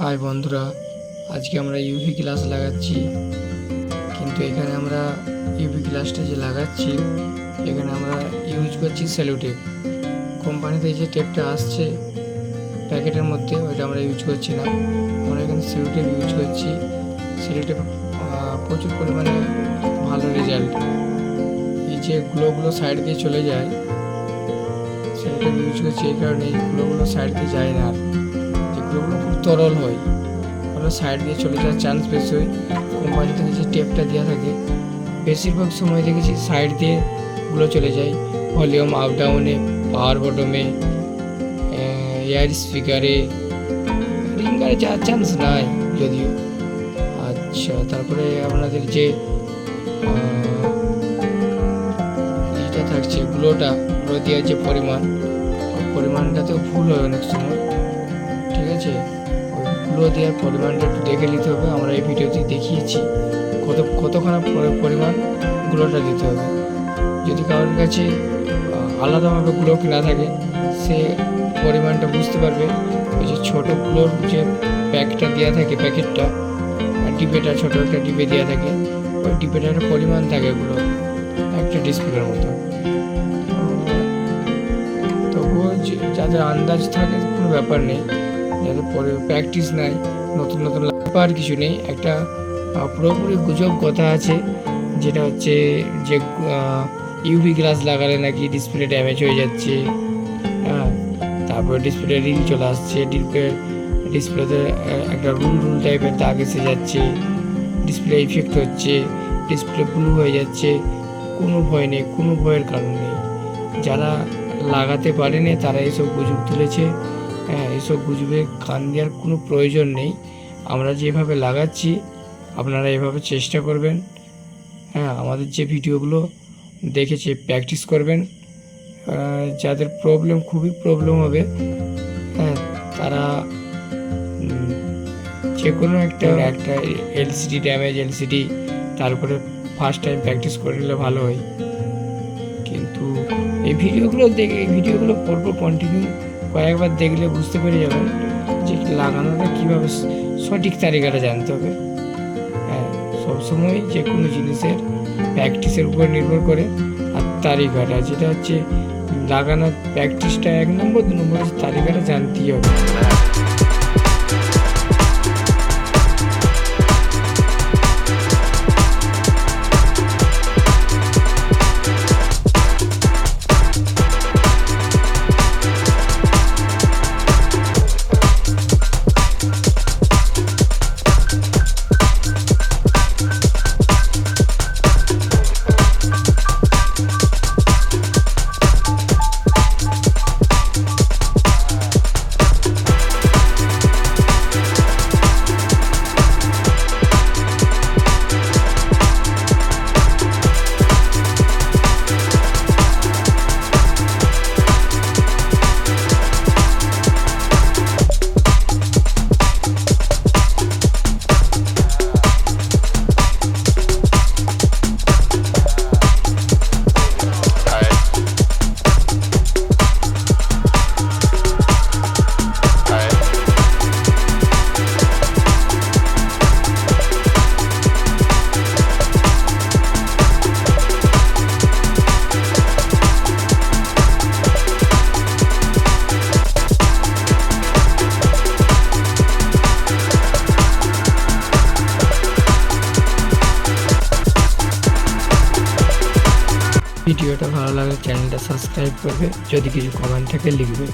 High বন্ধুরা, আজকে আমরা ইউভি গ্লাস লাগাচ্ছি। কিন্তু এখানে আমরা ইউভি গ্লাসটা যে লাগাচ্ছি, এখানে আমরা ইউজ করছি সেলো টেপ। কোম্পানিতে যে টেপটা আসছে প্যাকেটের মধ্যে, ওইটা আমরা ইউজ করছি না। আমরা এখানে সেলো টেপ ইউজ করছি। সেলো টেপ প্রচুর পরিমাণে ভালো রেজাল্ট। এই যে গ্লোগুলো সাইড দিয়ে চলে যায়, সেলো টেপ ইউজ করছি এই কারণে এই গ্লোগুলো সাইড দিয়ে যায় না। আর যে গ্লোগুলো খুব তরল হয়, ওরা সাইড দিয়ে চলে যাওয়ার চান্স বেশি হয়। কোম্পানি থেকে যে টেপটা দেওয়া থাকে, বেশিরভাগ সময় দেখেছি সাইড দিয়ে গুলো চলে যায়। ভলিউম আপ ডাউনে, পাওয়ার বটমে, এয়ার স্পিকারে, রিঙ্গারে যাওয়ার চান্স নাই যদিও। আচ্ছা, তারপরে আপনাদের যে এটা থাকছে গুলো দেওয়ার যে পরিমাণটাতেও ভুল হয় অনেক সময়। ঠিক আছে, ওইগুলো দেওয়ার পরিমাণটা একটু দেখে নিতে হবে। আমরা এই ভিডিওতে দেখিয়েছি কতখানা পরিমাণ গুলোটা দিতে হবে। যদি কারোর কাছে আলাদাভাবে গুলো না থাকে, সে পরিমাণটা বুঝতে পারবে। ওই যে ছোটো গুলোর যে প্যাকটা দেওয়া থাকে, প্যাকেটটা ডিবেটা, ছোটো একটা ডিবে দেওয়া থাকে, ওই ডিবেটার একটা পরিমাণ থাকে গুলো একটা ডিসপ্লের মতো। তবুও যাদের আন্দাজ থাকে কোনো ব্যাপার নেই, যাদের প্র্যাকটিস নাই, নতুন নতুন ব্যাপার কিছু নেই। একটা পুরোপুরি গুজব কথা আছে, যেটা হচ্ছে যে ইউভি গ্লাস লাগালে নাকি ডিসপ্লে ড্যামেজ হয়ে যাচ্ছে। হ্যাঁ, তারপরে ডিসপ্লে রিল চলে আসছে, ডিসপ্লেতে একটা রুল টাইপের দাগ এসে যাচ্ছে, ডিসপ্লে ইফেক্ট হচ্ছে, ডিসপ্লে ব্লু হয়ে যাচ্ছে। কোনো ভয় নেই, কোনো ভয়ের কারণ নেই। যারা লাগাতে পারেনি তারা এইসব গুজব তুলেছে। হ্যাঁ, এইসব গুজবে কান দেওয়ার কোনো প্রয়োজন নেই। আমরা যেভাবে লাগাচ্ছি আপনারা এভাবে চেষ্টা করবেন। হ্যাঁ, আমাদের যে ভিডিওগুলো দেখেছে প্র্যাকটিস করবেন। যাদের খুবই প্রবলেম হবে, হ্যাঁ, তারা যে কোনো একটা এলসিডি ড্যামেজ, তারপরে ফার্স্ট টাইম প্র্যাকটিস করে নিলে ভালো হয়। কিন্তু এই ভিডিওগুলো পরপর কন্টিনিউ কয়েকবার দেখলে বুঝতে পেরে যাবেন যে লাগানোটা কীভাবে সঠিক তালিকাটা জানতে হবে। হ্যাঁ, সবসময় যে কোনো জিনিসের প্র্যাকটিসের উপর নির্ভর করে। আর তালিকাটা যেটা হচ্ছে লাগানোর প্র্যাকটিসটা 1 নম্বর, 2 নম্বর তালিকাটা জানতেই হবে। ভিডিওটা ভালো লাগলে চ্যানেলটা সাবস্ক্রাইব করবে, যদি কিছু কমেন্ট থাকে লিখবে।